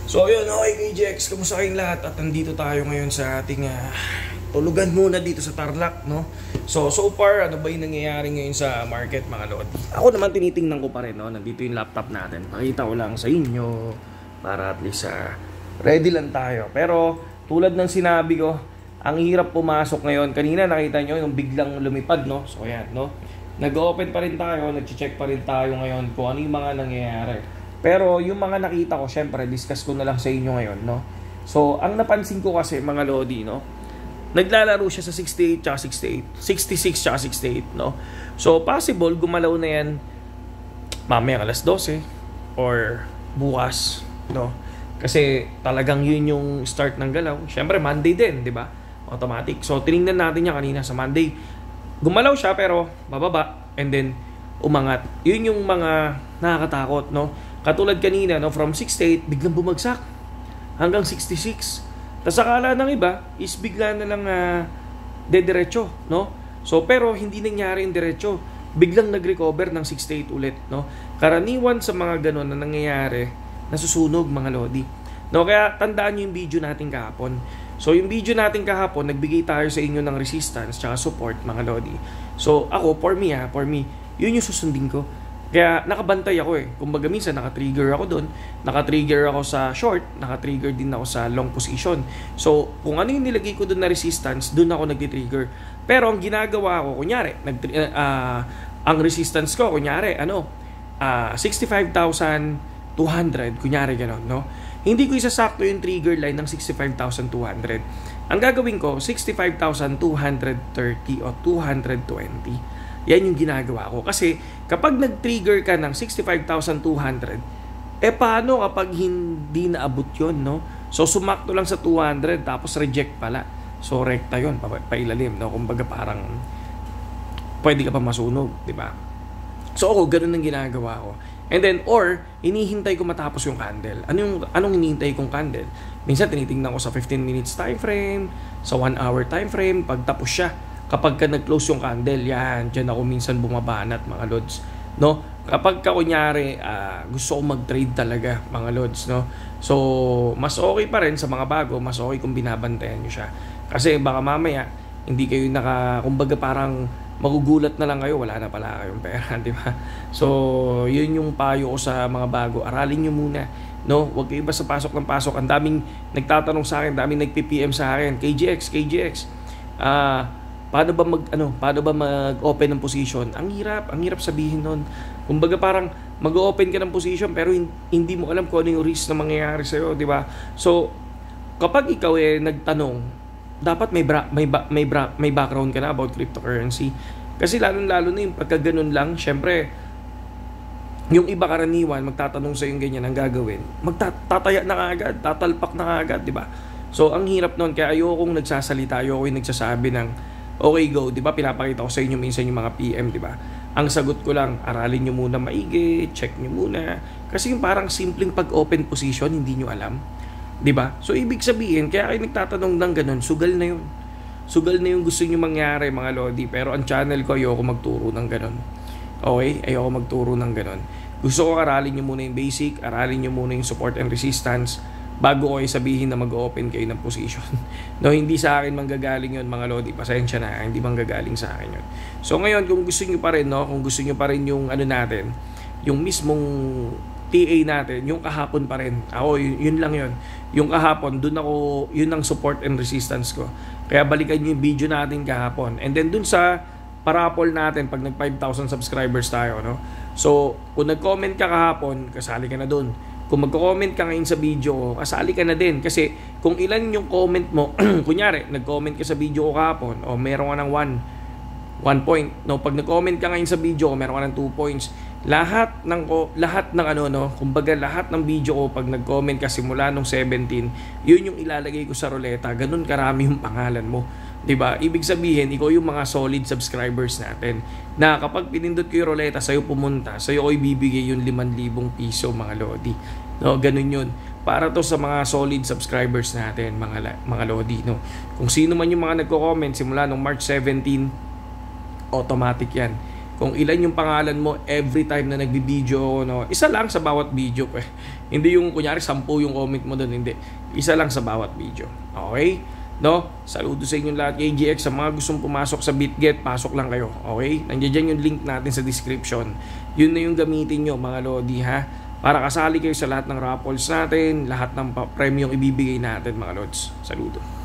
So yun, okay KJX, kamusta kayong lahat? At nandito tayo ngayon sa ating tulugan muna dito sa Tarlac, no? So far, ano ba yung nangyayari ngayon sa market, mga lord? Ako naman tinitingnan ko pa rin, no? Nandito yung laptop natin. Pakita ko lang sa inyo para at least ready lang tayo. Pero tulad ng sinabi ko, ang hirap pumasok ngayon. Kanina nakita nyo yung biglang lumipad, no? So ayan, no? Nag-open pa rin tayo, nag-check pa rin tayo ngayon kung ano yung mga nangyayari. Pero yung mga nakita ko, syempre, discuss ko na lang sa inyo ngayon, no? So, ang napansin ko kasi, mga lodi, no? Naglalaro siya sa 68 tsaka 68. 66 tsaka 68, no? So, possible, gumalaw na yan mamaya alas 12 or bukas, no? Kasi talagang yun yung start ng galaw. Syempre, Monday din, di ba? Automatic. So, tinignan natin niya kanina sa Monday. Gumalaw siya, pero bababa, and then umangat. Yun yung mga nakakatakot, no? Katulad kanina, no, from 68, biglang bumagsak hanggang 66. Tapos akala ng iba is bigla na lang dediretso, no? So, pero hindi nangyari yung diretso. Biglang nag-recover ng 68 ulit, no? Karaniwan sa mga ganun na nangyayari, nasusunog, mga lodi. No, kaya tandaan nyo yung video natin kahapon. So, yung video natin kahapon, nagbigay tayo sa inyo ng resistance tsaka support, mga lodi. So, ako, for me, yun yung susundin ko. Kaya nakabantay ako eh. Kumbaga minsan naka-trigger ako doon, naka-trigger ako sa short, naka-trigger din ako sa long position. So, kung ano yung nilagay ko doon na resistance, doon ako nagti-trigger. Pero ang ginagawa ko, kunyari, ang resistance ko, kunyari, 65,200, kunyari gano'n, no? Hindi ko isasakto yung trigger line ng 65,200. Ang gagawin ko, 65,230 o 220. Yan yung ginagawa ko. Kasi kapag nag-trigger ka ng 65,200, paano kapag hindi naabot yun, no? So, sumakto lang sa 200, tapos reject pala. So, rekta yun, pailalim, no? Kumbaga parang pwede ka pa masunog, di ba? So, ako, ganun ang ginagawa ko. And then, or, hinihintay ko matapos yung candle. Anong hinihintay kong candle? Minsan, tinitingnan ko sa 15 minutes time frame, sa 1 hour time frame, pag tapos siya. Kapag ka nag-close yung candle, yan, dyan ako minsan bumabanat, mga lods, no? Kapag ka kunyari, gusto ko mag-trade talaga, mga lods, no? So, mas okay pa rin sa mga bago, mas okay kung binabantayan nyo siya. Kasi baka mamaya, hindi kayo kumbaga parang magugulat na lang kayo, wala na pala kayong pera, di ba? So, yun yung payo ko sa mga bago. Aralin nyo muna, no? Huwag kayo basta pasok ng pasok. Ang daming nagtatanong sa akin, daming nag-PPM sa akin, KGX, paano ba mag-open ng position? Ang hirap sabihin nun. Kumbaga parang mag-open ka ng position pero hindi mo alam kung ano yung risk na mangyayari sa'yo, di ba? So, kapag ikaw nagtanong, dapat may background ka na about cryptocurrency. Kasi lalo na yung pagka ganun lang, syempre, yung iba karaniwan, magtatanong sa yung ganyan ang gagawin, magtataya na kaagad, tatalpak na kaagad, di ba? So, ang hirap nun, kaya ayokong nagsasalita, ayokong nagsasabi ng okay, go, di ba? Pinapakita ko sa inyo minsan yung mga PM, di ba? Ang sagot ko lang, aralin nyo muna maigi, check nyo muna. Kasi yung parang simpleng pag-open position, hindi nyo alam. Di ba? So, ibig sabihin, kaya kayo nagtatanong ng ganun, sugal na yun. Sugal na yung gusto nyo mangyari, mga lodi. Pero ang channel ko, ayoko magturo ng ganun. Okay? Ayoko magturo ng ganun. Gusto ko aralin nyo muna yung basic, aralin nyo muna yung support and resistance, bago ko sabihin na mag-open kayo ng position. No, hindi sa akin manggagaling yun, mga lodi. Pasensya na, hindi manggagaling sa akin yun. So ngayon, kung gusto nyo pa rin, no, kung gusto nyo pa rin yung natin, yung mismong TA natin, yung kahapon pa rin. Ako, yun lang yun. Yung kahapon, yun ang support and resistance ko. Kaya balikan nyo yung video natin kahapon. And then dun sa parapol natin, pag nag 5,000 subscribers tayo, no? So, kung nag-comment ka kahapon, kasali ka na dun. Kung magko-comment ka ngayon sa video, kasali ka na din. Kasi kung ilan yung comment mo, kunyari, nag-comment ka sa video ko kahapon, o meron ka ng 1 point. No, pag nag-comment ka ngayon sa video ko, meron ka ng 2 points. Lahat ng kumbaga lahat ng video ko, pag nag-comment ka simula nung 17, yun yung ilalagay ko sa ruleta. Ganun karami yung pangalan mo. 'Di ba? Ibig sabihin, ikaw yung mga solid subscribers natin. Na kapag pinindot ko yung ruleta, sa'yo pumunta, sa'yo ko ibibigay yung 5,000 piso, mga lodi. No, ganun yun. Para to sa mga solid subscribers natin, mga lodi, no. Kung sino man yung mga nagko-comment simula nung March 17, automatic yan. kung ilan yung pangalan mo every time na nagbi-video, no? Isa lang sa bawat video ko eh. Hindi yung kunyari 10 yung comment mo doon, hindi. Isa lang sa bawat video. Okay? No? Saludo sa inyong lahat, KGX. Sa mga gustong pumasok sa BitGet, pasok lang kayo. Okay? Nandiyan yung link natin sa description. Yun na yung gamitin nyo, mga Lodi, ha? Para kasali kayo sa lahat ng raffles natin, lahat ng premium ibibigay natin, mga Lods. Saludo.